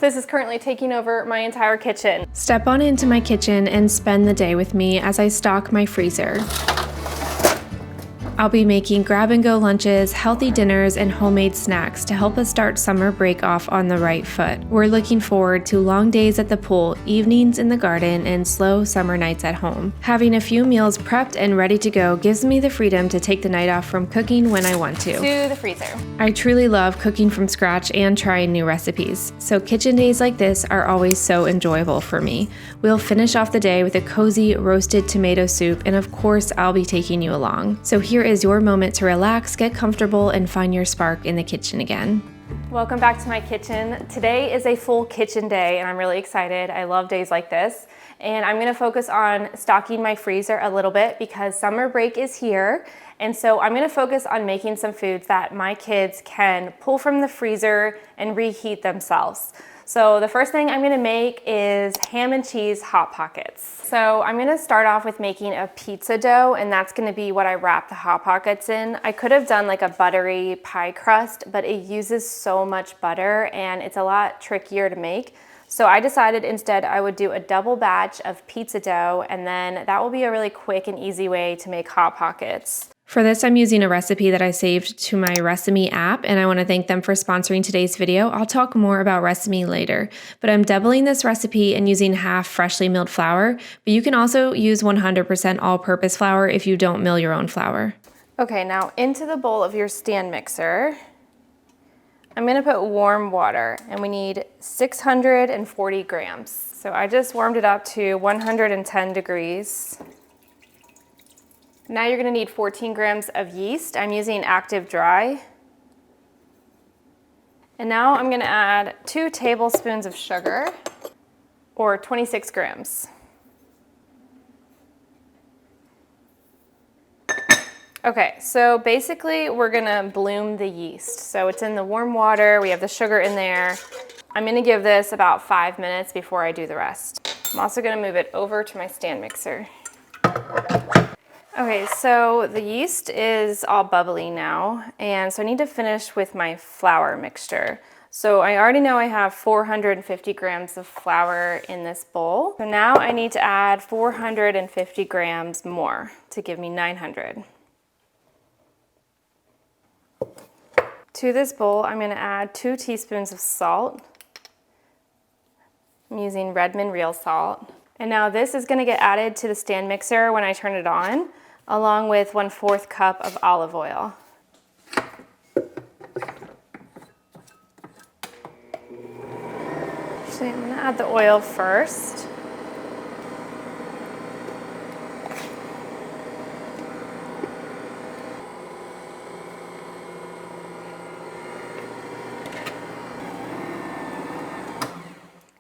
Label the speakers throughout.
Speaker 1: This is currently taking over my entire kitchen.
Speaker 2: Step on into my kitchen and spend the day with me as I stock my freezer. I'll be making grab-and-go lunches, healthy dinners, and homemade snacks to help us start summer break off on the right foot. We're looking forward to long days at the pool, evenings in the garden, and slow summer nights at home. Having a few meals prepped and ready to go gives me the freedom to take the night off from cooking when I want to.
Speaker 1: To the freezer.
Speaker 2: I truly love cooking from scratch and trying new recipes, so kitchen days like this are always so enjoyable for me. We'll finish off the day with a cozy roasted tomato soup, and of course I'll be taking you along. So here is your moment to relax, get comfortable, and find your spark in the kitchen again.
Speaker 1: Welcome back to my kitchen. Today is a full kitchen day and I'm really excited. I love days like this. And I'm gonna focus on stocking my freezer a little bit because summer break is here. And so I'm gonna focus on making some foods that my kids can pull from the freezer and reheat themselves. So the first thing I'm gonna make is ham and cheese Hot Pockets. So I'm gonna start off with making a pizza dough, and that's gonna be what I wrap the Hot Pockets in. I could have done like a buttery pie crust, but it uses so much butter and it's a lot trickier to make. So I decided instead I would do a double batch of pizza dough, and then that will be a really quick and easy way to make Hot Pockets.
Speaker 2: For this, I'm using a recipe that I saved to my Resemi app, and I want to thank them for sponsoring today's video. I'll talk more about Resemi later, but I'm doubling this recipe and using half freshly milled flour, but you can also use 100% all-purpose flour if you don't mill your own flour.
Speaker 1: Okay, now into the bowl of your stand mixer, I'm gonna put warm water, and we need 640 grams. So I just warmed it up to 110 degrees. Now you're gonna need 14 grams of yeast. I'm using active dry. And now I'm gonna add 2 tablespoons of sugar, or 26 grams. Okay, so basically we're gonna bloom the yeast. So it's in the warm water, we have the sugar in there. I'm gonna give this about 5 minutes before I do the rest. I'm also gonna move it over to my stand mixer. Okay, so the yeast is all bubbly now, and so I need to finish with my flour mixture. So I already know I have 450 grams of flour in this bowl. So now I need to add 450 grams more to give me 900. To this bowl, I'm gonna add 2 teaspoons of salt. I'm using Redmond real salt. And now this is gonna get added to the stand mixer when I turn it on, along with 1/4 cup of olive oil. Actually, I'm gonna add the oil first.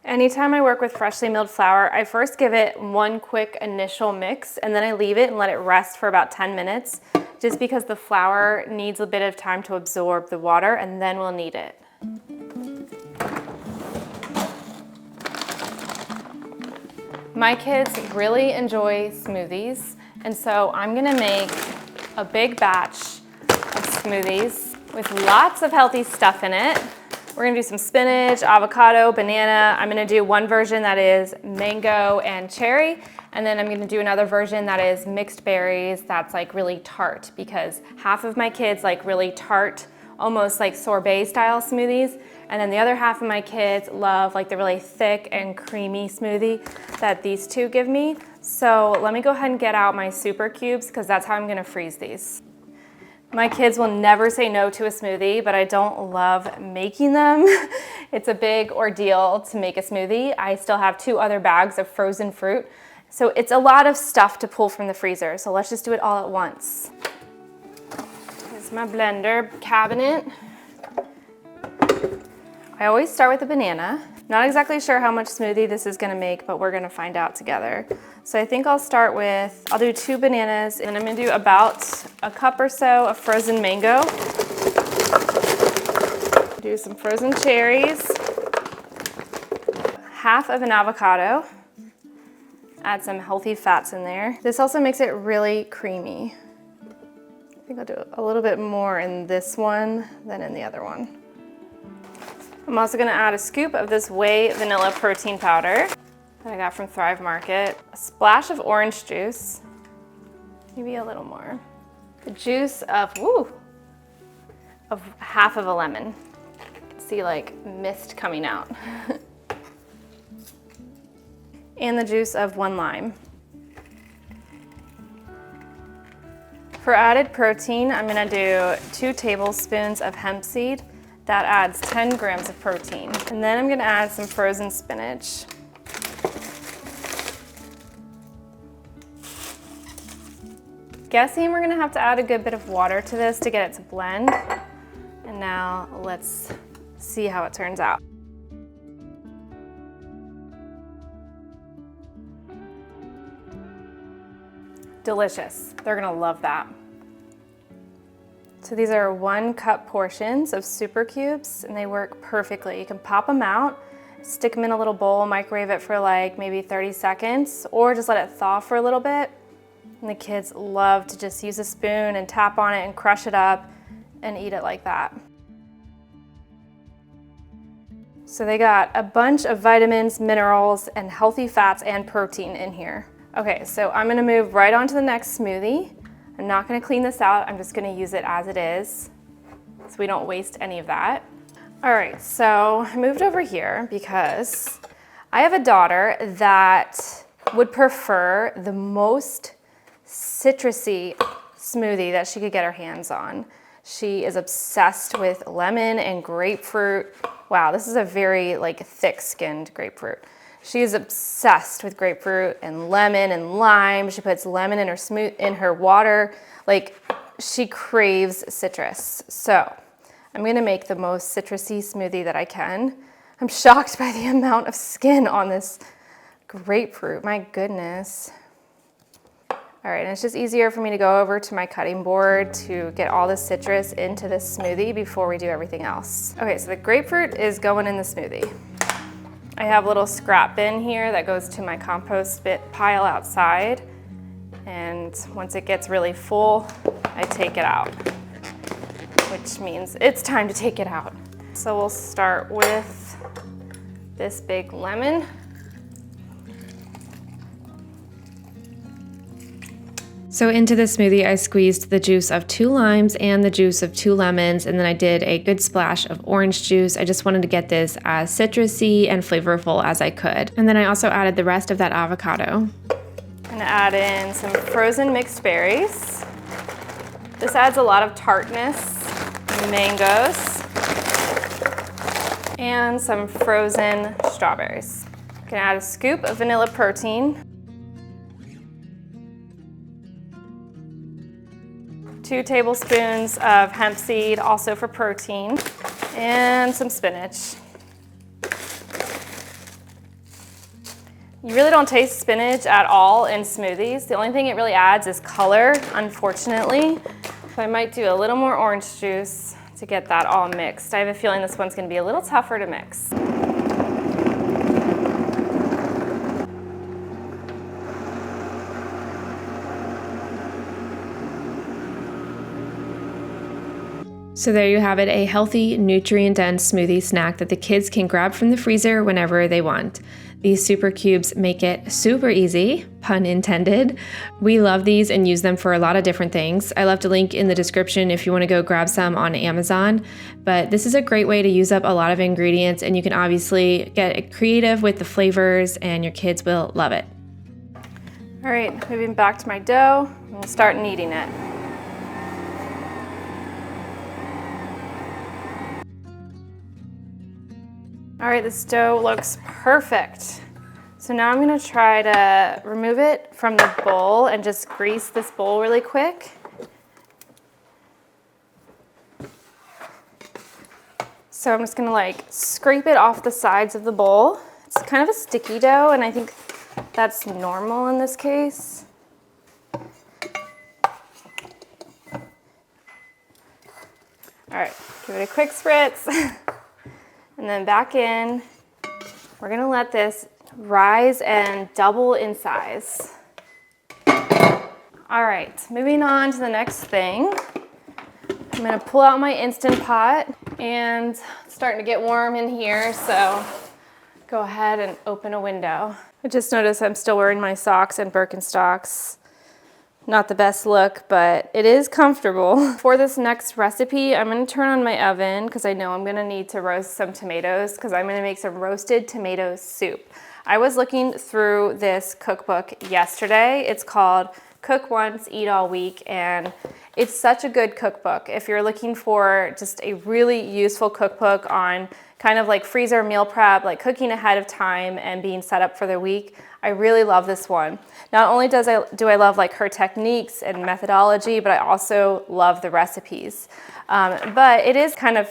Speaker 1: Anytime I work with freshly milled flour, I first give it one quick initial mix and then I leave it and let it rest for about 10 minutes, just because the flour needs a bit of time to absorb the water and then we'll knead it. My kids really enjoy smoothies, and so I'm gonna make a big batch of smoothies with lots of healthy stuff in it. We're gonna do some spinach, avocado, banana. I'm gonna do one version that is mango and cherry, and then I'm gonna do another version that is mixed berries that's like really tart, because half of my kids like really tart, almost like sorbet style smoothies, and then the other half of my kids love like the really thick and creamy smoothie that these two give me. So let me go ahead and get out my super cubes, because that's how I'm gonna freeze these. My kids will never say no to a smoothie, but I don't love making them. It's a big ordeal to make a smoothie. I still have 2 other bags of frozen fruit, so it's a lot of stuff to pull from the freezer, so let's just do it all at once. Here's my blender cabinet. I always start with a banana. Not exactly sure how much smoothie this is gonna make, but we're gonna find out together. So I think I'll do 2 bananas, and I'm gonna do about a cup or so of frozen mango. Do some frozen cherries. Half of an avocado. Add some healthy fats in there. This also makes it really creamy. I think I'll do a little bit more in this one than in the other one. I'm I'm also gonna add a scoop of this whey vanilla protein powder that I got from Thrive Market, a splash of orange juice, maybe a little more, the juice of half of a lemon. See like mist coming out. And the juice of 1 lime. For added protein, I'm gonna do 2 tablespoons of hemp seed. That adds 10 grams of protein. And then I'm gonna add some frozen spinach. Guessing we're gonna have to add a good bit of water to this to get it to blend. And now let's see how it turns out. Delicious. They're gonna love that. So these are 1 cup portions of super cubes and they work perfectly. You can pop them out, stick them in a little bowl, microwave it for like maybe 30 seconds, or just let it thaw for a little bit. And the kids love to just use a spoon and tap on it and crush it up and eat it like that. So they got a bunch of vitamins, minerals, and healthy fats and protein in here. Okay, so I'm gonna move right on to the next smoothie. I'm not gonna clean this out, I'm just gonna use it as it is so we don't waste any of that. All right, so I moved over here because I have a daughter that would prefer the most citrusy smoothie that she could get her hands on. She is obsessed with lemon and grapefruit. Wow, this is a very like thick-skinned grapefruit. She is obsessed with grapefruit and lemon and lime. She puts lemon in her water. Like, she craves citrus. So I'm gonna make the most citrusy smoothie that I can. I'm shocked by the amount of skin on this grapefruit, my goodness. All right, and it's just easier for me to go over to my cutting board to get all the citrus into this smoothie before we do everything else. Okay, so the grapefruit is going in the smoothie. I have a little scrap bin here that goes to my compost pile outside. And once it gets really full, I take it out, which means it's time to take it out. So we'll start with this big lemon.
Speaker 2: So into the smoothie, I squeezed the juice of 2 limes and the juice of 2 lemons, and then I did a good splash of orange juice. I just wanted to get this as citrusy and flavorful as I could. And then I also added the rest of that avocado.
Speaker 1: I'm gonna add in some frozen mixed berries. This adds a lot of tartness, mangoes, and some frozen strawberries. I'm gonna add a scoop of vanilla protein, 2 tablespoons of hemp seed, also for protein, and some spinach. You really don't taste spinach at all in smoothies. The only thing it really adds is color, unfortunately. So I might do a little more orange juice to get that all mixed. I have a feeling this one's gonna be a little tougher to mix.
Speaker 2: So there you have it, a healthy, nutrient-dense smoothie snack that the kids can grab from the freezer whenever they want. These super cubes make it super easy, pun intended. We love these and use them for a lot of different things. I left a link in the description if you want to go grab some on Amazon, but this is a great way to use up a lot of ingredients, and you can obviously get creative with the flavors and your kids will love it.
Speaker 1: All right, moving back to my dough, I'm gonna start kneading it. All right, this dough looks perfect. So now I'm gonna try to remove it from the bowl and just grease this bowl really quick. So I'm just gonna like scrape it off the sides of the bowl. It's kind of a sticky dough, and I think that's normal in this case. All right, give it a quick spritz. And then back in. We're gonna let this rise and double in size. All right, moving on to the next thing. I'm gonna pull out my Instant Pot And it's starting to get warm in here, so go ahead and open a window. I just noticed I'm still wearing my socks and Birkenstocks. Not the best look, but it is comfortable. For this next recipe, I'm gonna turn on my oven because I know I'm gonna need to roast some tomatoes because I'm gonna make some roasted tomato soup. I was looking through this cookbook yesterday. It's called Cook Once, Eat All Week, and it's such a good cookbook. If you're looking for just a really useful cookbook on kind of like freezer meal prep, like cooking ahead of time and being set up for the week, I really love this one. Not only do I love like her techniques and methodology, but I also love the recipes. But it is kind of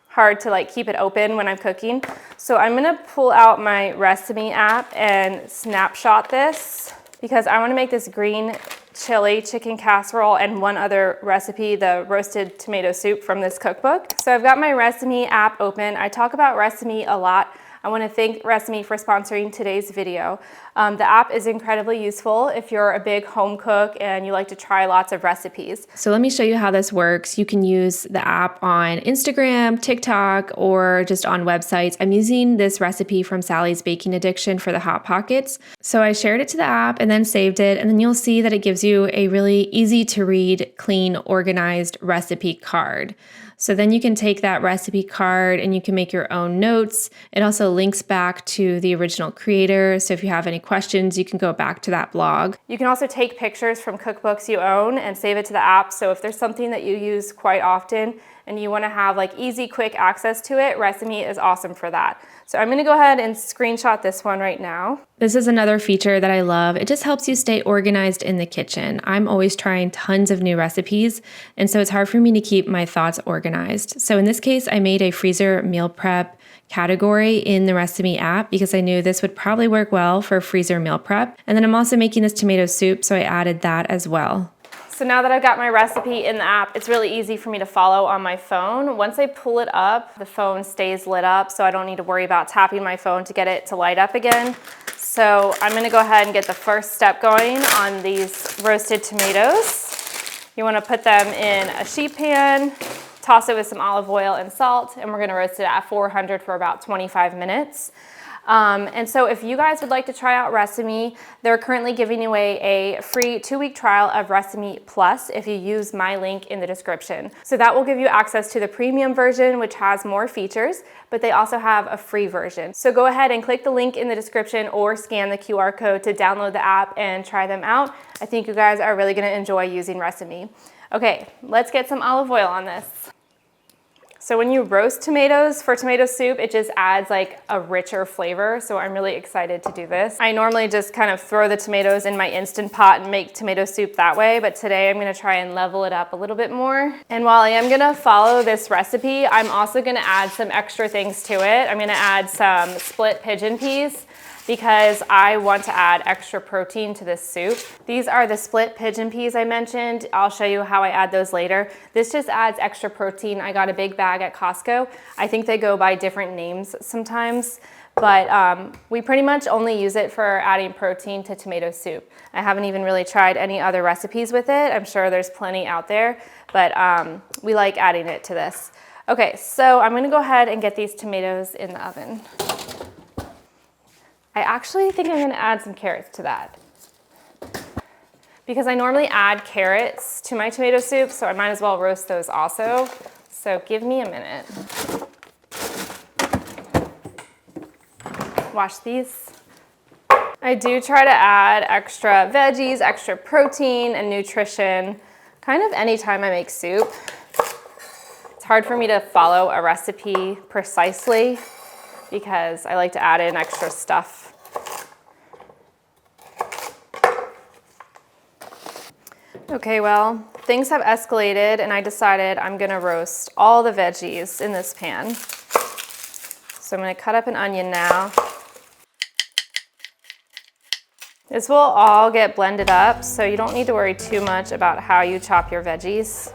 Speaker 1: hard to like keep it open when I'm cooking. So I'm gonna pull out my recipe app and snapshot this because I wanna make this green chili chicken casserole and one other recipe, the roasted tomato soup from this cookbook. So I've got my Recipe app open. I talk about Recipe a lot. I want to thank Recipe for sponsoring today's video. The app is incredibly useful if you're a big home cook and you like to try lots of recipes.
Speaker 2: So let me show you how this works. You can use the app on Instagram, TikTok, or just on websites. I'm using this recipe from Sally's Baking Addiction for the Hot Pockets. So I shared it to the app and then saved it, and then you'll see that it gives you a really easy to read, clean, organized recipe card. So then you can take that recipe card and you can make your own notes. It also links back to the original creator. So if you have any questions, you can go back to that blog.
Speaker 1: You can also take pictures from cookbooks you own and save it to the app. So if there's something that you use quite often and you want to have like easy, quick access to it, Recipe is awesome for that. So I'm going to go ahead and screenshot this one right now.
Speaker 2: This is another feature that I love. It just helps you stay organized in the kitchen. I'm always trying tons of new recipes, and so it's hard for me to keep my thoughts organized. So in this case, I made a freezer meal prep category in the Recipe app because I knew this would probably work well for freezer meal prep. And then I'm also making this tomato soup, so I added that as well.
Speaker 1: So now that I've got my recipe in the app, it's really easy for me to follow on my phone. Once I pull it up, the phone stays lit up, so I don't need to worry about tapping my phone to get it to light up again. So I'm gonna go ahead and get the first step going on these roasted tomatoes. You wanna put them in a sheet pan, toss it with some olive oil and salt, and we're gonna roast it at 400 for about 25 minutes. And so if you guys would like to try out Recipe, they're currently giving away a free 2-week trial of Recipe Plus if you use my link in the description. So that will give you access to the premium version, which has more features, but they also have a free version. So go ahead and click the link in the description or scan the QR code to download the app and try them out. I think you guys are really gonna enjoy using Recipe. Okay, let's get some olive oil on this. So when you roast tomatoes for tomato soup, it just adds like a richer flavor. So I'm really excited to do this. I normally just kind of throw the tomatoes in my Instant Pot and make tomato soup that way, but today I'm gonna try and level it up a little bit more. And while I am gonna follow this recipe, I'm also gonna add some extra things to it. I'm gonna add some split pigeon peas because I want to add extra protein to this soup. These are the split pigeon peas I mentioned. I'll show you how I add those later. This just adds extra protein. I got a big bag at Costco. I think they go by different names sometimes, but we pretty much only use it for adding protein to tomato soup. I haven't even really tried any other recipes with it. I'm sure there's plenty out there, but we like adding it to this. Okay, so I'm gonna go ahead and get these tomatoes in the oven. I actually think I'm gonna add some carrots to that because I normally add carrots to my tomato soup, so I might as well roast those also. So give me a minute. Wash these. I do try to add extra veggies, extra protein and nutrition, kind of anytime I make soup. It's hard for me to follow a recipe precisely because I like to add in extra stuff. Okay, well, things have escalated and I decided I'm gonna roast all the veggies in this pan. So I'm gonna cut up an onion now. This will all get blended up, so you don't need to worry too much about how you chop your veggies.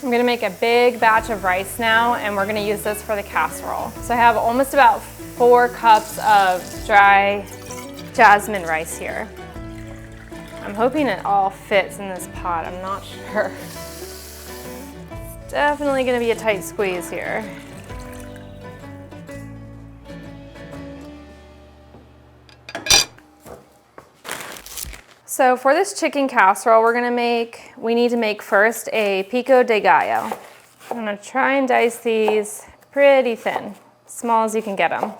Speaker 1: I'm gonna make a big batch of rice now, and we're gonna use this for the casserole. So I have almost about 4 cups of dry jasmine rice here. I'm hoping it all fits in this pot, I'm not sure. It's definitely gonna be a tight squeeze here. So for this chicken casserole we need to make first a pico de gallo. I'm gonna try and dice these pretty thin, small as you can get them.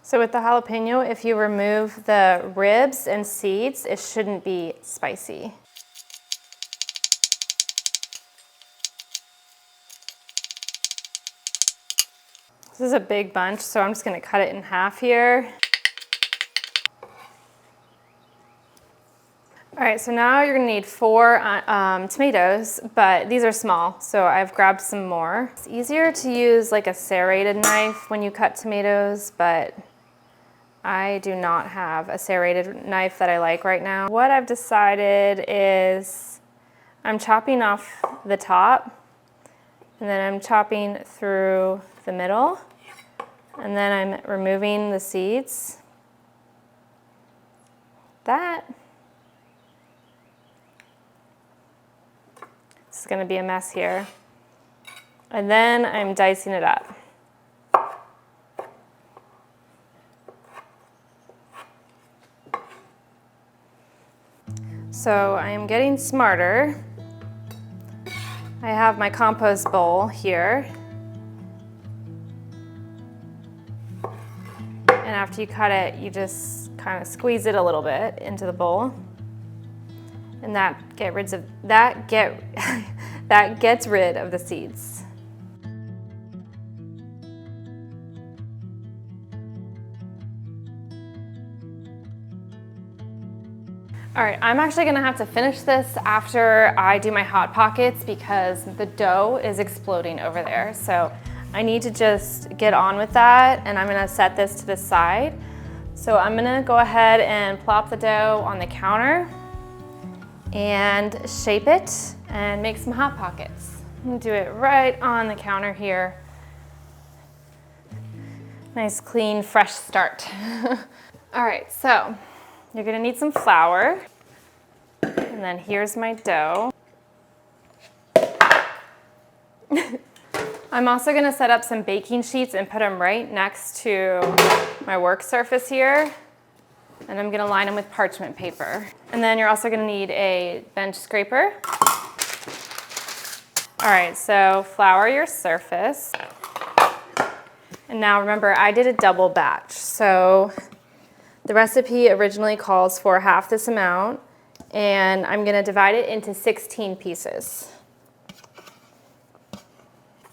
Speaker 1: So with the jalapeno, if you remove the ribs and seeds, it shouldn't be spicy. This is a big bunch, so I'm just gonna cut it in half here. All right, so now you're gonna need 4 tomatoes, but these are small, so I've grabbed some more. It's easier to use like a serrated knife when you cut tomatoes, but I do not have a serrated knife that I like right now. What I've decided is I'm chopping off the top, and then I'm chopping through the middle, and then I'm removing the seeds. This is gonna be a mess here. And then I'm dicing it up. So I am getting smarter. I have my compost bowl here. And after you cut it, you just kind of squeeze it a little bit into the bowl. And that gets rid of the seeds. All right, I'm actually gonna have to finish this after I do my Hot Pockets because the dough is exploding over there. So I need to just get on with that, and I'm gonna set this to the side. So I'm gonna go ahead and plop the dough on the counter and shape it and make some Hot Pockets. I'm gonna do it right on the counter here. Nice, clean, fresh start. All right, so you're gonna need some flour, and then here's my dough. I'm also gonna set up some baking sheets and put them right next to my work surface here. And I'm gonna line them with parchment paper. And then you're also gonna need a bench scraper. All right, so flour your surface. And now remember, I did a double batch. So the recipe originally calls for half this amount, and I'm gonna divide it into 16 pieces.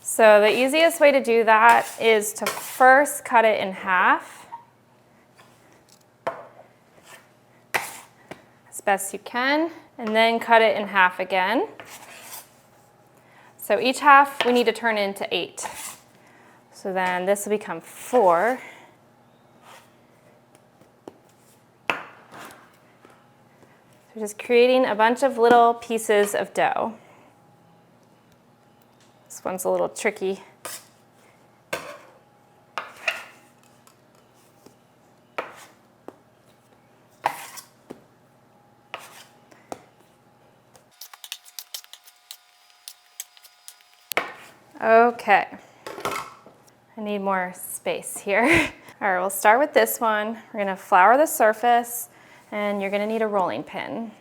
Speaker 1: So the easiest way to do that is to first cut it in half as best you can, and then cut it in half again. So each half we need to turn into 8. So then this will become 4. So just creating a bunch of little pieces of dough. This one's a little tricky. Okay, I need more space here. All right, we'll start with this one. We're gonna flour the surface, and you're gonna need a rolling pin.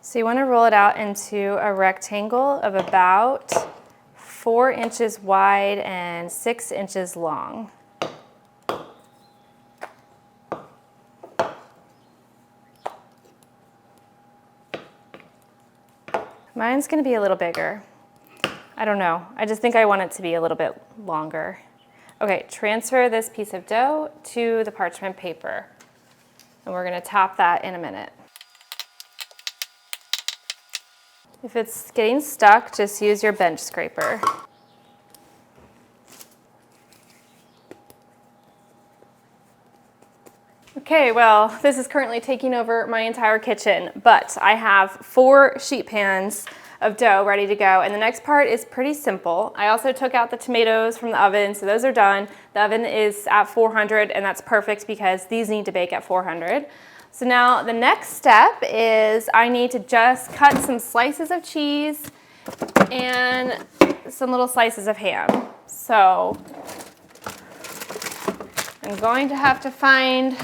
Speaker 1: So you wanna roll it out into a rectangle of about 4 inches wide and 6 inches long. Mine's gonna be a little bigger. I don't know, I just think I want it to be a little bit longer. Okay, transfer this piece of dough to the parchment paper, and we're gonna top that in a minute. If it's getting stuck, just use your bench scraper. Okay, well, this is currently taking over my entire kitchen, but I have 4 sheet pans of dough ready to go, and the next part is pretty simple. I also took out the tomatoes from the oven, so those are done. The oven is at 400, and that's perfect because these need to bake at 400. So now the next step is I need to just cut some slices of cheese and some little slices of ham. So I'm going to have to find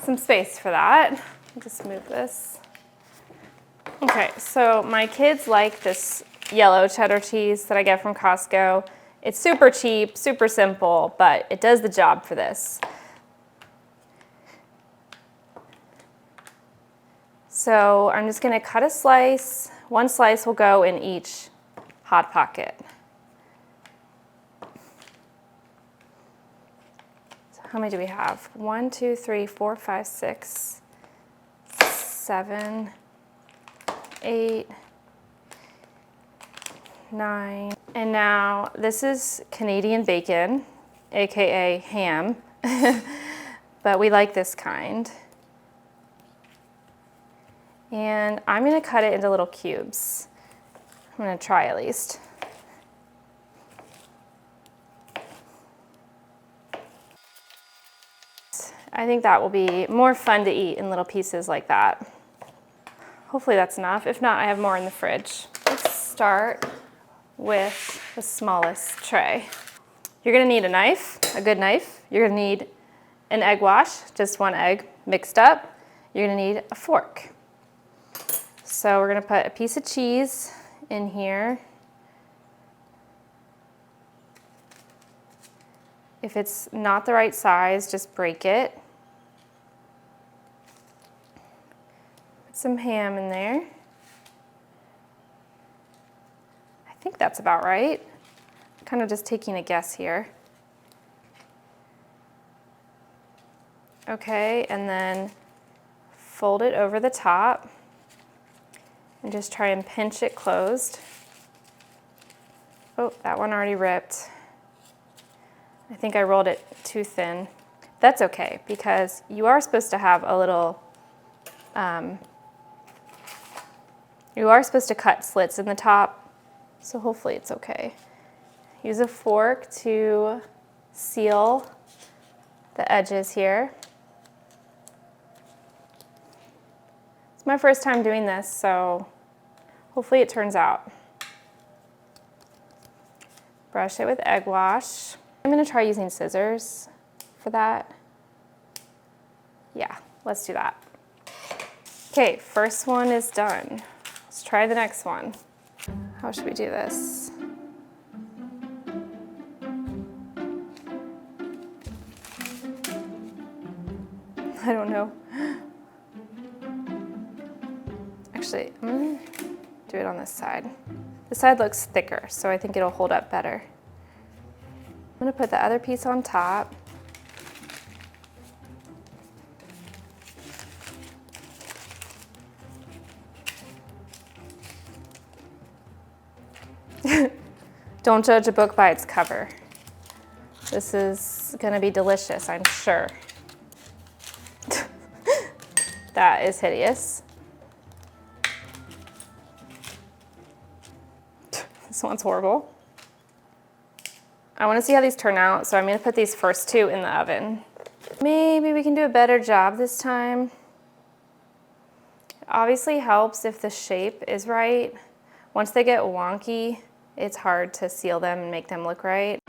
Speaker 1: some space for that. I'll just move this. Okay, so my kids like this yellow cheddar cheese that I get from Costco. It's super cheap, super simple, but it does the job for this. So I'm just gonna cut a slice. One slice will go in each Hot Pocket. So how many do we have? 1, 2, 3, 4, 5, 6, 7, 8, 9. And now this is Canadian bacon, AKA ham, but we like this kind. And I'm gonna cut it into little cubes. I'm gonna try at least. I think that will be more fun to eat in little pieces like that. Hopefully that's enough. If not, I have more in the fridge. Let's start with the smallest tray. You're gonna need a knife, a good knife. You're gonna need an egg wash, just 1 egg mixed up. You're gonna need a fork. So we're gonna put a piece of cheese in here. If it's not the right size, just break it. Put some ham in there. I think that's about right. I'm kind of just taking a guess here. Okay, and then fold it over the top. And just try and pinch it closed. Oh, that one already ripped. I think I rolled it too thin. That's okay, because you are supposed to have a little, you are supposed to cut slits in the top, so hopefully it's okay. Use a fork to seal the edges here. It's my first time doing this, so hopefully it turns out. Brush it with egg wash. I'm gonna try using scissors for that. Yeah, let's do that. Okay, first one is done. Let's try the next one. How should we do this? I don't know. Actually, I'm gonna do it on this side. This side looks thicker, so I think it'll hold up better. I'm gonna put the other piece on top. Don't judge a book by its cover. This is gonna be delicious, I'm sure. That is hideous. This one's horrible. I want to see how these turn out, so I'm going to put these first 2 in the oven. Maybe we can do a better job this time. It obviously helps if the shape is right. Once they get wonky, it's hard to seal them and make them look right.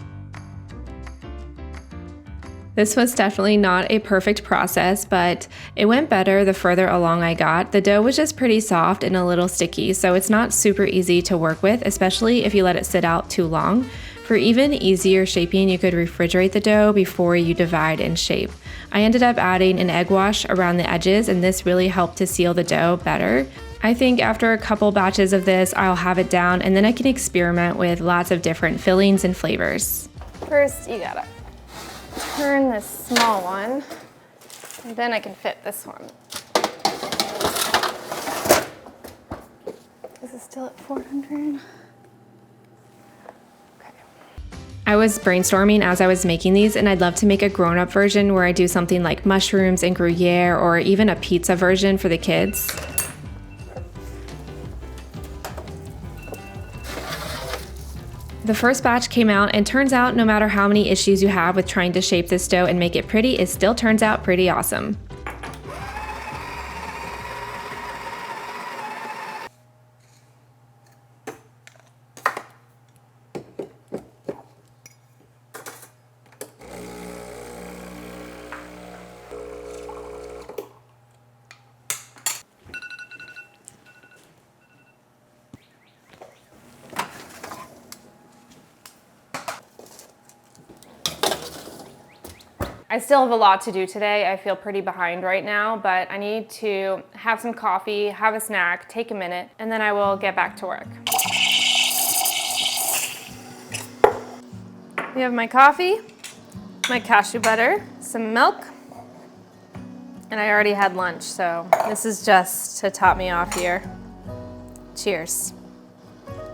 Speaker 2: This was definitely not a perfect process, but it went better the further along I got. The dough was just pretty soft and a little sticky, so it's not super easy to work with, especially if you let it sit out too long. For even easier shaping, you could refrigerate the dough before you divide and shape. I ended up adding an egg wash around the edges, and this really helped to seal the dough better. I think after a couple batches of this, I'll have it down, and then I can experiment with lots of different fillings and flavors.
Speaker 1: First, you gotta turn this small one, and then I can fit this one. Is it still at 400?
Speaker 2: I was brainstorming as I was making these, and I'd love to make a grown-up version where I do something like mushrooms and Gruyere, or even a pizza version for the kids. The first batch came out, and turns out no matter how many issues you have with trying to shape this dough and make it pretty, it still turns out pretty awesome.
Speaker 1: I still have a lot to do today. I feel pretty behind right now, but I need to have some coffee, have a snack, take a minute, and then I will get back to work. We have my coffee, my cashew butter, some milk, and I already had lunch, so this is just to top me off here. Cheers.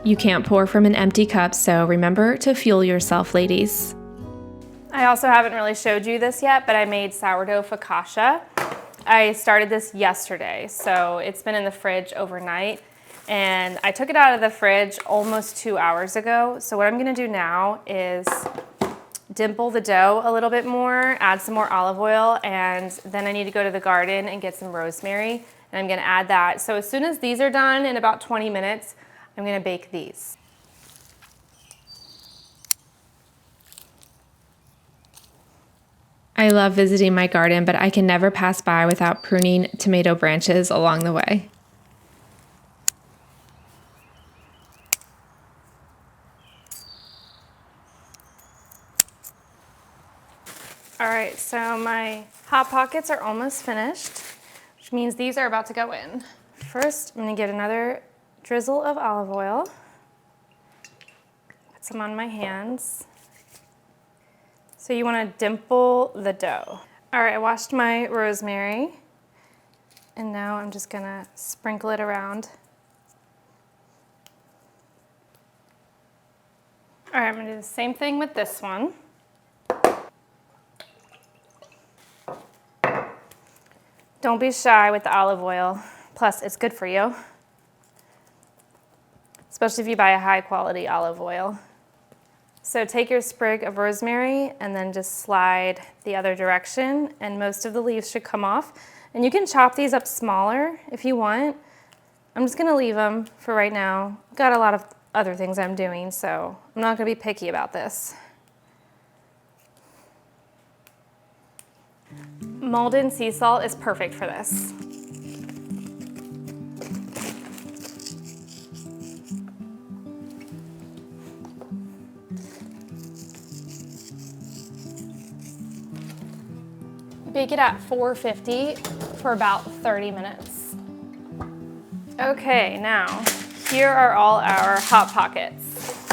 Speaker 2: You can't pour from an empty cup, so remember to fuel yourself, ladies.
Speaker 1: I also haven't really showed you this yet, but I made sourdough focaccia. I started this yesterday, so it's been in the fridge overnight, and I took it out of the fridge almost 2 hours ago. So what I'm gonna do now is dimple the dough a little bit more, add some more olive oil, and then I need to go to the garden and get some rosemary, and I'm gonna add that. So as soon as these are done, in about 20 minutes, I'm gonna bake these.
Speaker 2: I love visiting my garden, but I can never pass by without pruning tomato branches along the way.
Speaker 1: All right, so my Hot Pockets are almost finished, which means these are about to go in. First, I'm gonna get another drizzle of olive oil, put some on my hands. So you wanna dimple the dough. All right, I washed my rosemary, and now I'm just gonna sprinkle it around. All right, I'm gonna do the same thing with this one. Don't be shy with the olive oil. Plus, it's good for you, especially if you buy a high quality olive oil. So take your sprig of rosemary and then just slide the other direction, and most of the leaves should come off. And you can chop these up smaller if you want. I'm just gonna leave them for right now. I've got a lot of other things I'm doing, so I'm not gonna be picky about this. Maldon sea salt is perfect for this. Bake it at 450 for about 30 minutes. Okay, now here are all our Hot Pockets.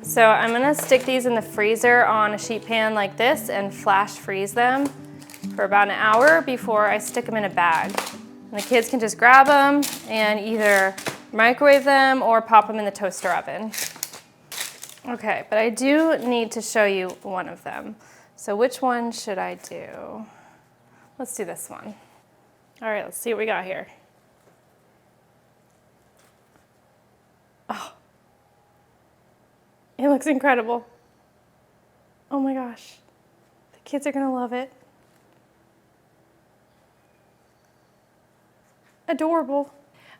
Speaker 1: So I'm gonna stick these in the freezer on a sheet pan like this and flash freeze them for about an hour before I stick them in a bag. And the kids can just grab them and either microwave them or pop them in the toaster oven. Okay, but I do need to show you one of them. So which one should I do? Let's do this one. All right, let's see what we got here. Oh, it looks incredible. Oh my gosh, the kids are gonna love it. Adorable.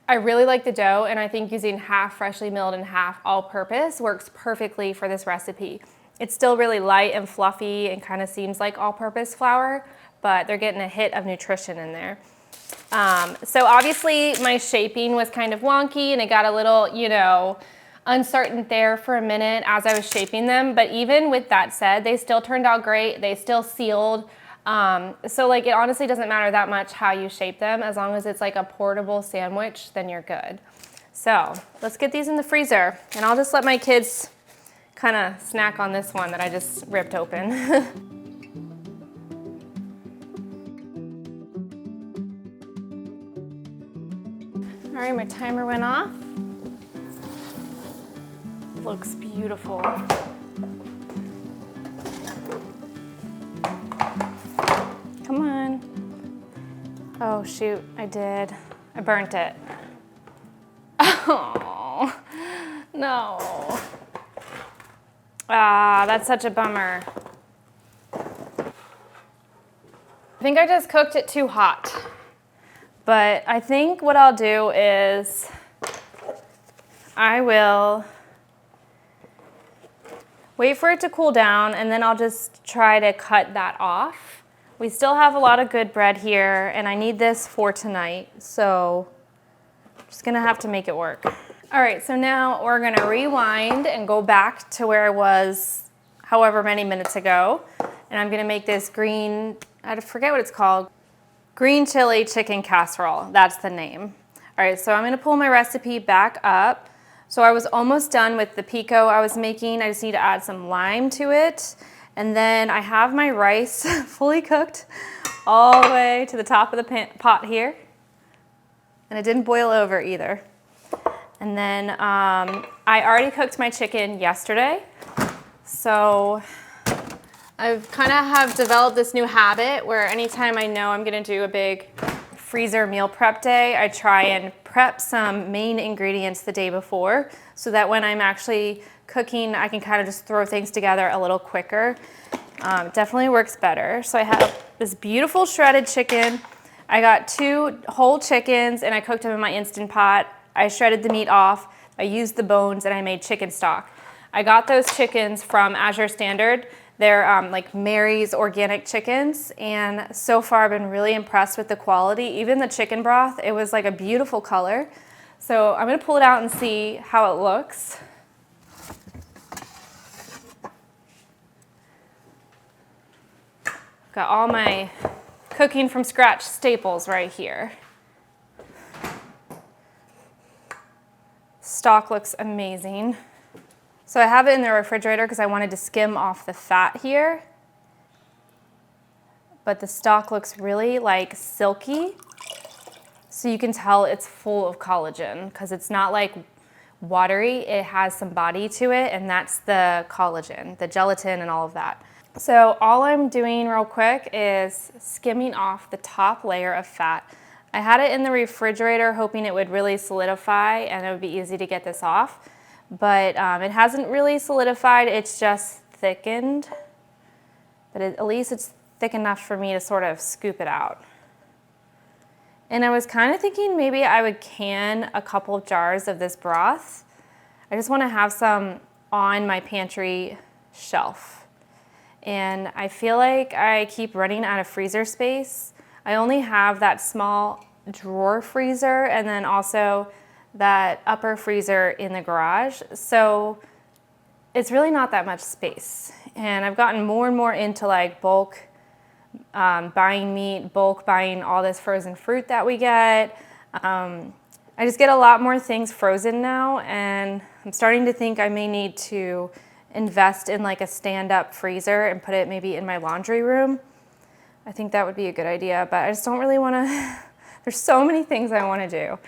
Speaker 1: I really like the dough, and I think using half freshly milled and half all-purpose works perfectly for this recipe. It's still really light and fluffy and kind of seems like all-purpose flour, but they're getting a hit of nutrition in there. So obviously my shaping was kind of wonky and it got a little, uncertain there for a minute as I was shaping them. But even with that said, they still turned out great. They still sealed. So it honestly doesn't matter that much how you shape them. As long as it's like a portable sandwich, then you're good. So let's get these in the freezer, and I'll just let my kids kind of snack on this one that I just ripped open. All right, my timer went off. looks beautiful. Come on. Oh shoot, I did. I burnt it. Oh, no. Ah, that's such a bummer. I think I just cooked it too hot. But I think what I'll do is I will wait for it to cool down, and then I'll just try to cut that off. We still have a lot of good bread here, and I need this for tonight, so I'm just gonna have to make it work. All right, so now we're gonna rewind and go back to where I was however many minutes ago, and I'm gonna make this green, I forget what it's called, green chili chicken casserole. That's the name. All right, so I'm gonna pull my recipe back up. So I was almost done with the pico I was making. I just need to add some lime to it. And then I have my rice fully cooked all the way to the top of the pot here. And it didn't boil over either. And then I already cooked my chicken yesterday. So I've kind of have developed this new habit where anytime I know I'm gonna do a big freezer meal prep day, I try and prep some main ingredients the day before so that when I'm actually cooking, I can kind of just throw things together a little quicker. Definitely works better. So I have this beautiful shredded chicken. I got 2 whole chickens and I cooked them in my Instant Pot. I shredded the meat off. I used the bones and I made chicken stock. I got those chickens from Azure Standard. They're like Mary's organic chickens, and so far I've been really impressed with the quality. Even the chicken broth, it was like a beautiful color. So I'm gonna pull it out and see how it looks. Got all my cooking from scratch staples right here. Stock looks amazing. So I have it in the refrigerator because I wanted to skim off the fat here. But the stock looks really like silky. So you can tell it's full of collagen because it's not like watery. It has some body to it, and that's the collagen, the gelatin and all of that. So all I'm doing real quick is skimming off the top layer of fat. I had it in the refrigerator hoping it would really solidify and it would be easy to get this off. But it hasn't really solidified, it's just thickened. But at least it's thick enough for me to sort of scoop it out. And I was kind of thinking maybe I would can a couple of jars of this broth. I just want to have some on my pantry shelf. And I feel like I keep running out of freezer space. I only have that small drawer freezer and then also that upper freezer in the garage. So it's really not that much space. And I've gotten more and more into like bulk buying meat, bulk buying all this frozen fruit that we get. I just get a lot more things frozen now, and I'm starting to think I may need to invest in like a stand-up freezer and put it maybe in my laundry room. I think that would be a good idea, but I just don't really want to, there's so many things I want to do.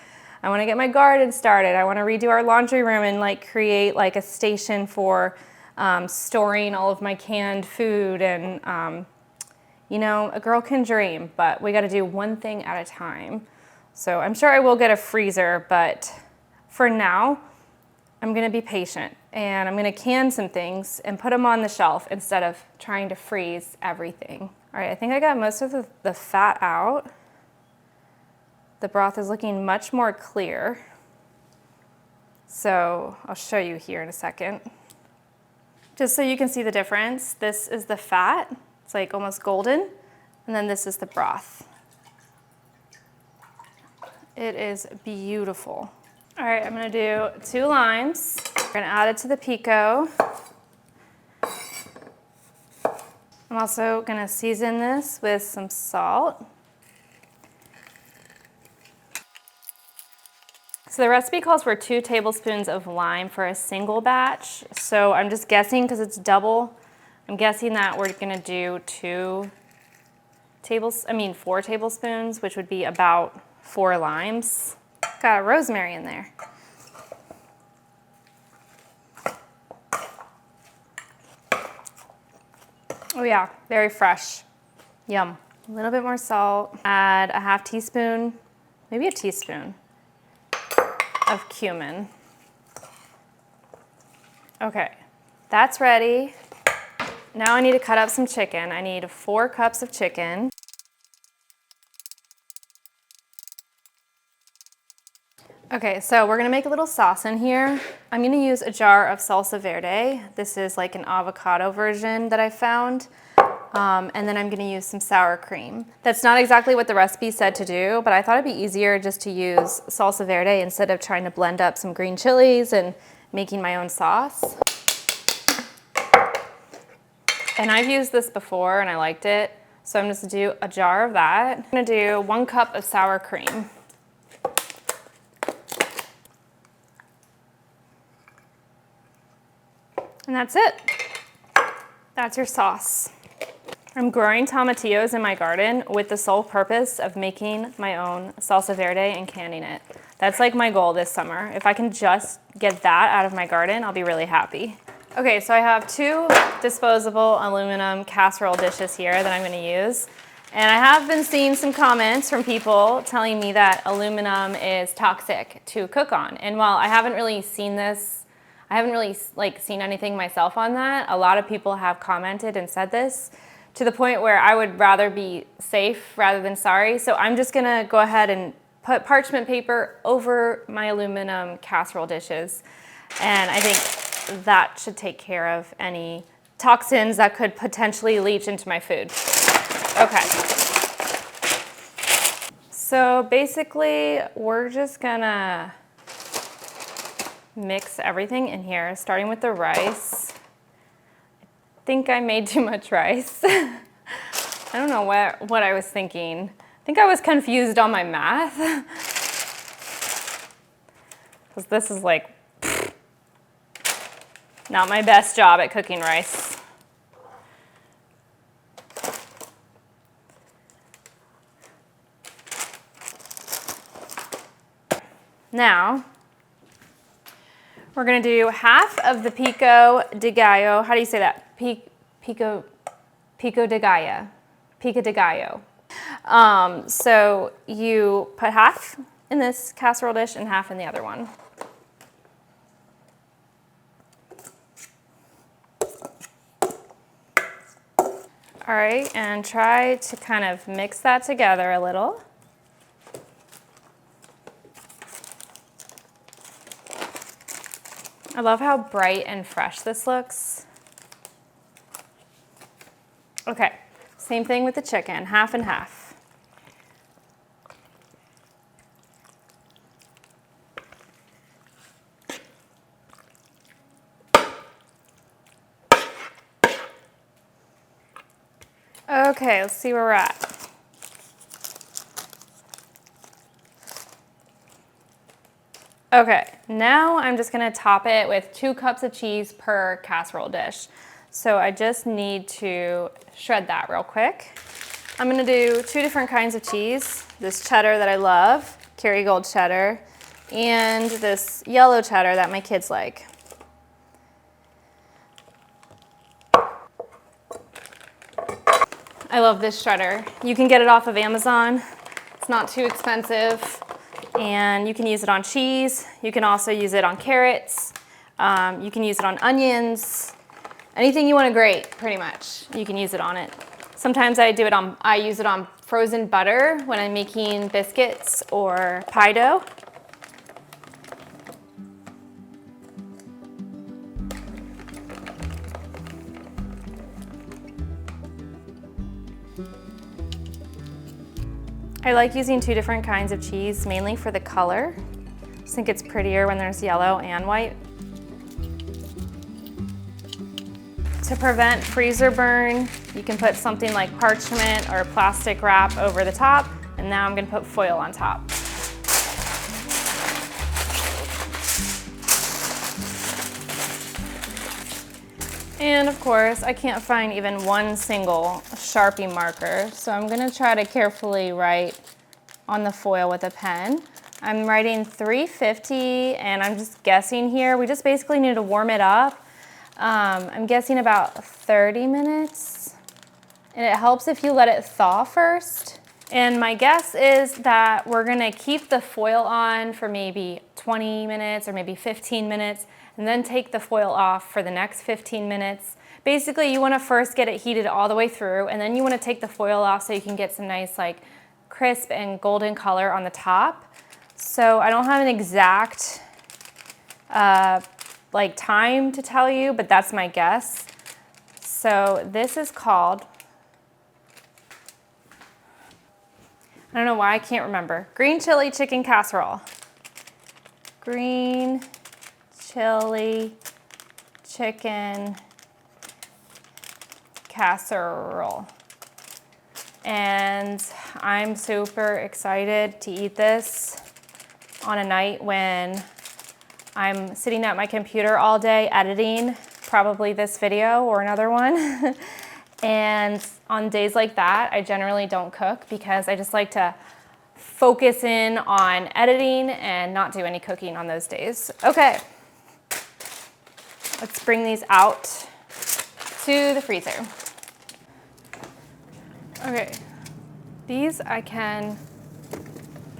Speaker 1: I want to get my garden started. I want to redo our laundry room and like create like a station for storing all of my canned food. And you know, a girl can dream, but we got to do one thing at a time. So I'm sure I will get a freezer, but for now, I'm going to be patient and I'm going to can some things and put them on the shelf instead of trying to freeze everything. All right, I think I got most of the fat out. The broth is looking much more clear. So I'll show you here in a second. Just so you can see the difference, this is the fat. It's like almost golden. And then this is the broth. It is beautiful. All right, I'm gonna do 2 limes. We're gonna add it to the pico. I'm also gonna season this with some salt. So the recipe calls for 2 tablespoons of lime for a single batch. So I'm just guessing because it's double. I'm guessing that we're gonna do 4 tablespoons, which would be about 4 limes. Got a rosemary in there. Oh yeah, very fresh. Yum. A little bit more salt. Add a half teaspoon, maybe a teaspoon of cumin. Okay, that's ready. Now I need to cut up some chicken. I need 4 cups of chicken. Okay, so we're gonna make a little sauce in here. I'm gonna use a jar of salsa verde. This is like an avocado version that I found. And then I'm gonna use some sour cream. That's not exactly what the recipe said to do, but I thought it'd be easier just to use salsa verde instead of trying to blend up some green chilies and making my own sauce. And I've used this before and I liked it, so I'm just gonna do a jar of that. I'm gonna do 1 cup of sour cream. And that's it. That's your sauce. I'm growing tomatillos in my garden with the sole purpose of making my own salsa verde and canning it. That's like my goal this summer. If I can just get that out of my garden, I'll be really happy. Okay, so I have 2 disposable aluminum casserole dishes here that I'm gonna use. And I have been seeing some comments from people telling me that aluminum is toxic to cook on. And while I haven't really seen this, I haven't really seen anything myself on that, a lot of people have commented and said this, to the point where I would rather be safe rather than sorry. So I'm just gonna go ahead and put parchment paper over my aluminum casserole dishes. And I think that should take care of any toxins that could potentially leach into my food. Okay. So basically, we're just gonna mix everything in here, starting with the rice. I think I made too much rice. I don't know what I was thinking. I think I was confused on my math. Because this is like not my best job at cooking rice. Now, we're gonna do half of the pico de gallo. How do you say that? Pico de gallo. Pico de gallo. So you put half in this casserole dish and half in the other one. All right, and try to kind of mix that together a little. I love how bright and fresh this looks. Okay, same thing with the chicken, half and half. Okay, let's see where we're at. Okay, now I'm just gonna top it with 2 cups of cheese per casserole dish. So I just need to shred that real quick. I'm gonna do 2 different kinds of cheese. This cheddar that I love, Kerrygold cheddar, and this yellow cheddar that my kids like. I love this shredder. You can get it off of Amazon. It's not too expensive. And you can use it on cheese. You can also use it on carrots. You can use it on onions. Anything you want to grate, pretty much, you can use it on it. Sometimes I use it on frozen butter when I'm making biscuits or pie dough. I like using 2 different kinds of cheese, mainly for the color. I just think it's prettier when there's yellow and white. To prevent freezer burn, you can put something like parchment or plastic wrap over the top, and now I'm gonna put foil on top. And of course, I can't find even one single Sharpie marker, so I'm gonna try to carefully write on the foil with a pen. I'm writing 350, and I'm just guessing here. We just basically need to warm it up. I'm guessing about 30 minutes. And it helps if you let it thaw first. And my guess is that we're gonna keep the foil on for maybe 20 minutes or maybe 15 minutes, and then take the foil off for the next 15 minutes. Basically, you wanna first get it heated all the way through, and then you wanna take the foil off so you can get some nice like crisp and golden color on the top. So I don't have an exact like time to tell you, but that's my guess. So this is called, I don't know why I can't remember, green chili chicken casserole. Green chili chicken casserole. And I'm super excited to eat this on a night when I'm sitting at my computer all day editing, probably this video or another one. And on days like that, I generally don't cook because I just like to focus in on editing and not do any cooking on those days. Okay, let's bring these out to the freezer. Okay, these I can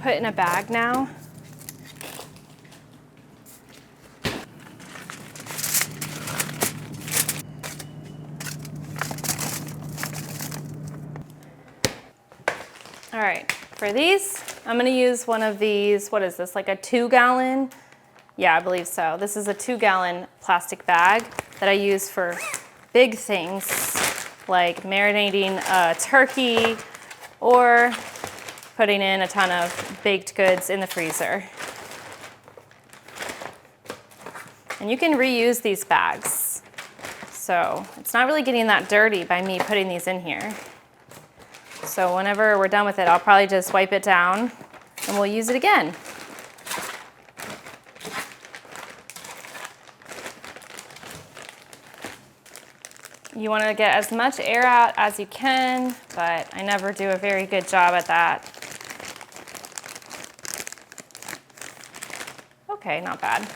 Speaker 1: put in a bag now. All right, for these, I'm gonna use one of these, what is this, like a 2-gallon? Yeah, I believe so. This is a 2-gallon plastic bag that I use for big things, like marinating a turkey or putting in a ton of baked goods in the freezer. And you can reuse these bags. So it's not really getting that dirty by me putting these in here. So whenever we're done with it, I'll probably just wipe it down and we'll use it again. You want to get as much air out as you can, but I never do a very good job at that. Okay, not bad.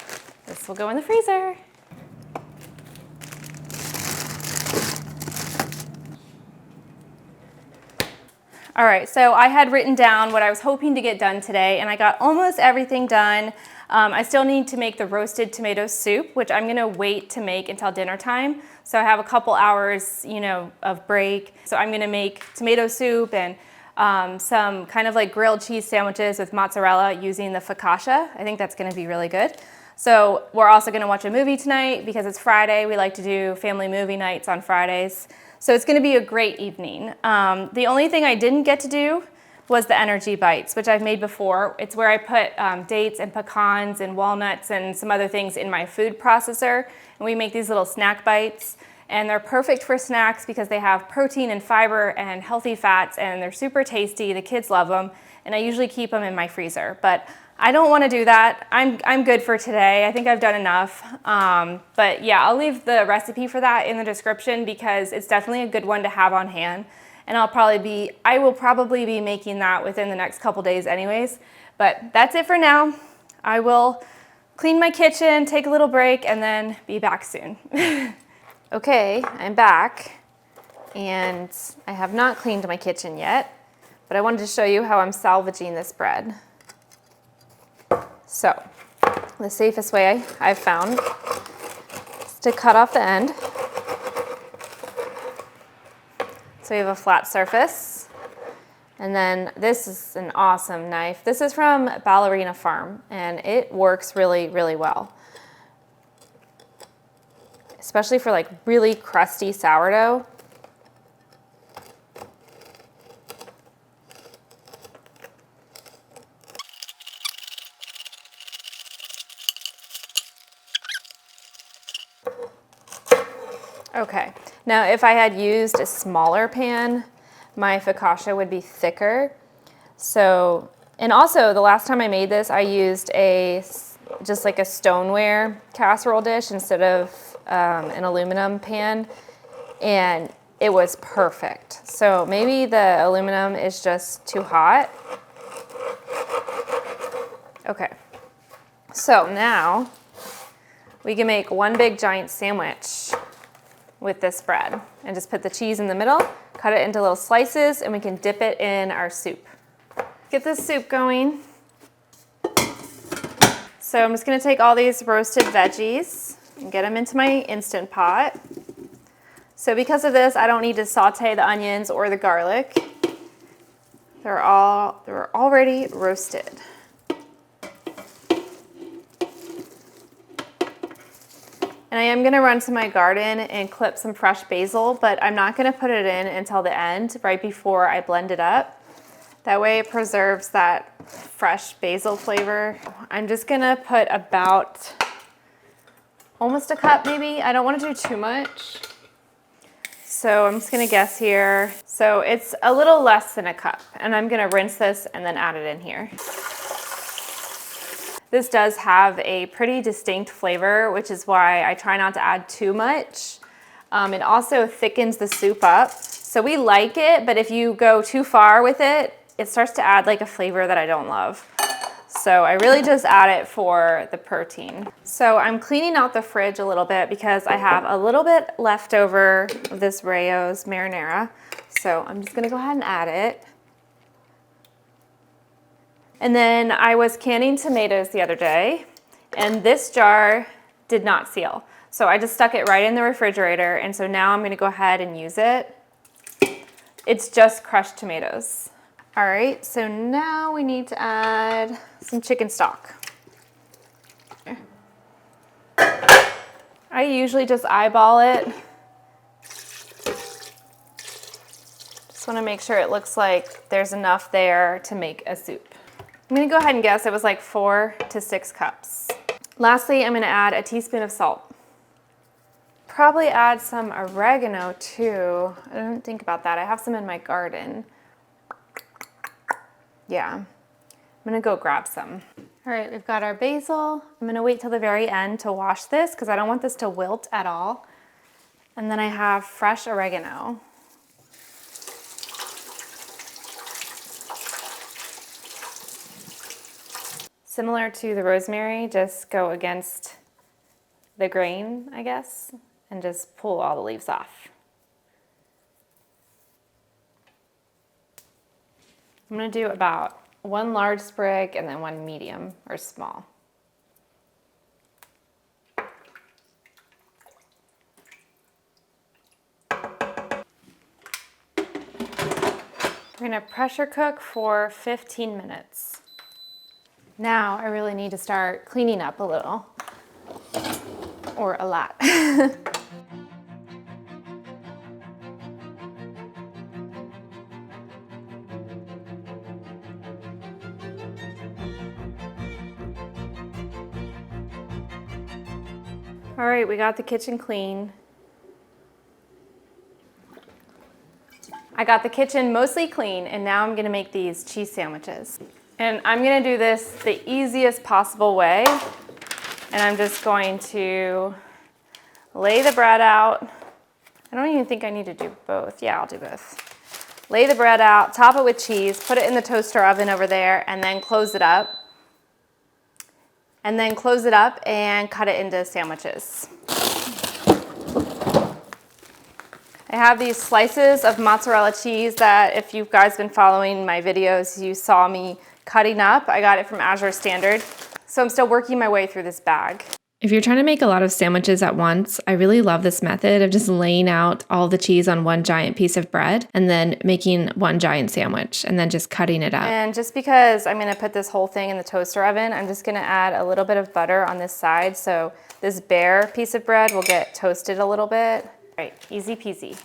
Speaker 1: This will go in the freezer. All right, so I had written down what I was hoping to get done today, and I got almost everything done. I still need to make the roasted tomato soup, which I'm gonna wait to make until dinner time. So I have a couple hours, of break. So I'm gonna make tomato soup and some kind of like grilled cheese sandwiches with mozzarella using the focaccia. I think that's gonna be really good. So we're also gonna watch a movie tonight because it's Friday. We like to do family movie nights on Fridays. So it's gonna be a great evening. The only thing I didn't get to do was the energy bites, which I've made before. It's where I put dates and pecans and walnuts and some other things in my food processor, and we make these little snack bites. And they're perfect for snacks because they have protein and fiber and healthy fats, and they're super tasty. The kids love them, and I usually keep them in my freezer. But I don't want to do that. I'm good for today. I think I've done enough. But yeah, I'll leave the recipe for that in the description because it's definitely a good one to have on hand. And I will probably be making that within the next couple days anyways. But that's it for now. I will clean my kitchen, take a little break, and then be back soon. Okay, I'm back, and I have not cleaned my kitchen yet, but I wanted to show you how I'm salvaging this bread. So, the safest way I've found is to cut off the end. So we have a flat surface, and then this is an awesome knife. This is from Ballerina Farm, and it works really, really well. Especially for like really crusty sourdough. Okay, now if I had used a smaller pan, my focaccia would be thicker. So, and also the last time I made this, I used just like a stoneware casserole dish instead of an aluminum pan, and it was perfect. So maybe the aluminum is just too hot. Okay, so now we can make one big giant sandwich with this bread. And just put the cheese in the middle, cut it into little slices, and we can dip it in our soup. Get this soup going. So I'm just gonna take all these roasted veggies and get them into my Instant Pot. So because of this, I don't need to saute the onions or the garlic. They're already roasted. And I am gonna run to my garden and clip some fresh basil, but I'm not gonna put it in until the end, right before I blend it up. That way it preserves that fresh basil flavor. I'm just gonna put about almost a cup maybe. I don't wanna do too much. So I'm just gonna guess here. So it's a little less than a cup, and I'm gonna rinse this and then add it in here. This does have a pretty distinct flavor, which is why I try not to add too much. It also thickens the soup up. So we like it, but if you go too far with it, it starts to add like a flavor that I don't love. So I really just add it for the protein. So I'm cleaning out the fridge a little bit because I have a little bit left over of this Rayo's marinara. So I'm just gonna go ahead and add it. And then I was canning tomatoes the other day, and this jar did not seal. So I just stuck it right in the refrigerator, and so now I'm gonna go ahead and use it. It's just crushed tomatoes. All right, so now we need to add some chicken stock. I usually just eyeball it. Just wanna make sure it looks like there's enough there to make a soup. I'm gonna go ahead and guess it was like 4 to 6 cups. Lastly, I'm gonna add a teaspoon of salt. Probably add some oregano too. I didn't think about that. I have some in my garden. Yeah, I'm gonna go grab some. All right, we've got our basil. I'm gonna wait till the very end to wash this because I don't want this to wilt at all. And then I have fresh oregano. Similar to the rosemary, just go against the grain, I guess, and just pull all the leaves off. I'm gonna do about 1 large sprig and then 1 medium or small. We're gonna pressure cook for 15 minutes. Now I really need to start cleaning up a little, or a lot. All right, we got the kitchen clean. I got the kitchen mostly clean, and now I'm gonna make these cheese sandwiches. And I'm gonna do this the easiest possible way. And I'm just going to lay the bread out. I don't even think I need to do both. Yeah, I'll do both. Lay the bread out, top it with cheese, put it in the toaster oven over there, and then close it up. And then close it up and cut it into sandwiches. I have these slices of mozzarella cheese that if you guys been following my videos, you saw me cutting up. I got it from Azure Standard. So I'm still working my way through this bag.
Speaker 2: If you're trying to make a lot of sandwiches at once, I really love this method of just laying out all the cheese on one giant piece of bread and then making one giant sandwich and then just cutting it up.
Speaker 1: And just because I'm gonna put this whole thing in the toaster oven, I'm just gonna add a little bit of butter on this side so this bare piece of bread will get toasted a little bit. All right, easy peasy.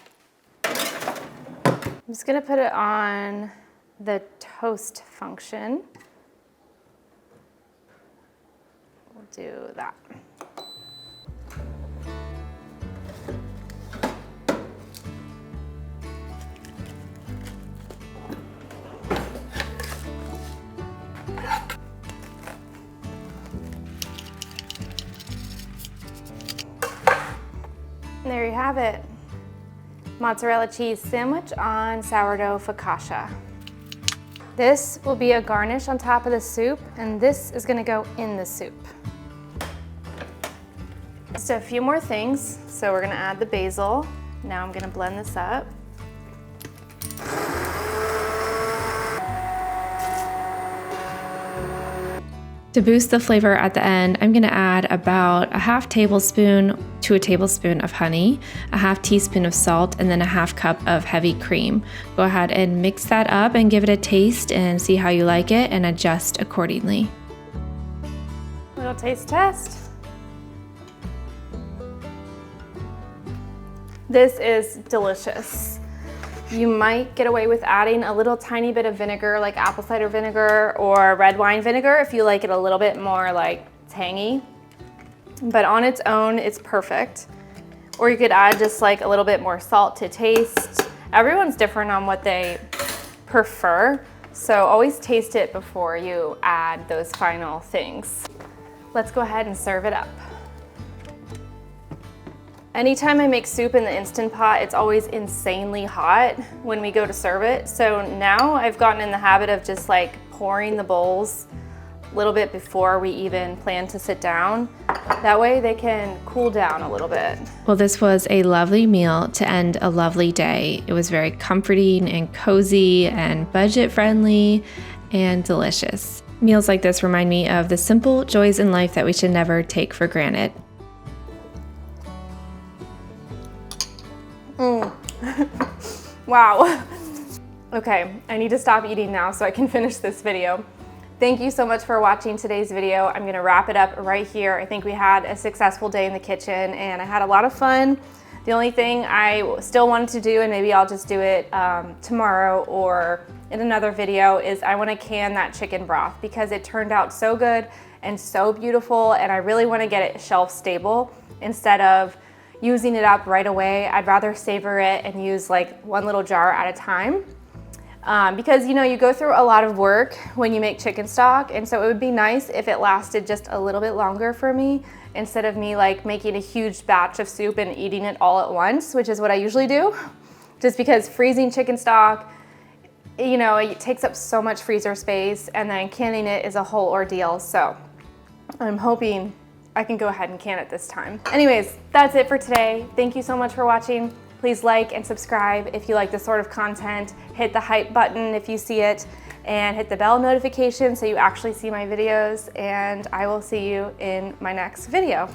Speaker 1: I'm just gonna put it on the toast function. We'll do that. And there you have it. Mozzarella cheese sandwich on sourdough focaccia. This will be a garnish on top of the soup, and this is gonna go in the soup. Just a few more things. So we're gonna add the basil. Now I'm gonna blend this up.
Speaker 2: To boost the flavor at the end, I'm gonna add about a half tablespoon to a tablespoon of honey, a half teaspoon of salt, and then a half cup of heavy cream. Go ahead and mix that up and give it a taste and see how you like it and adjust accordingly.
Speaker 1: Little taste test. This is delicious. You might get away with adding a little tiny bit of vinegar, like apple cider vinegar or red wine vinegar if you like it a little bit more like tangy. But on its own, it's perfect. Or you could add just like a little bit more salt to taste. Everyone's different on what they prefer, so always taste it before you add those final things. Let's go ahead and serve it up. Anytime I make soup in the Instant Pot, it's always insanely hot when we go to serve it. So now I've gotten in the habit of just like pouring the bowls a little bit before we even plan to sit down. That way they can cool down a little bit.
Speaker 2: Well, this was a lovely meal to end a lovely day. It was very comforting and cozy and budget friendly and delicious. Meals like this remind me of the simple joys in life that we should never take for granted.
Speaker 1: Wow. Okay, I need to stop eating now so I can finish this video. Thank you so much for watching today's video. I'm gonna wrap it up right here. I think we had a successful day in the kitchen and I had a lot of fun. The only thing I still wanted to do, and maybe I'll just do it tomorrow or in another video, is I wanna can that chicken broth because it turned out so good and so beautiful, and I really wanna get it shelf stable instead of using it up right away. I'd rather savor it and use like one little jar at a time. Because you know, you go through a lot of work when you make chicken stock, and so it would be nice if it lasted just a little bit longer for me instead of me like making a huge batch of soup and eating it all at once, which is what I usually do. Just because freezing chicken stock, you know, it takes up so much freezer space, and then canning it is a whole ordeal. So I'm hoping I can go ahead and can it this time. Anyways, that's it for today. Thank you so much for watching. Please like and subscribe if you like this sort of content. Hit the hype button if you see it, and hit the bell notification so you actually see my videos, and I will see you in my next video.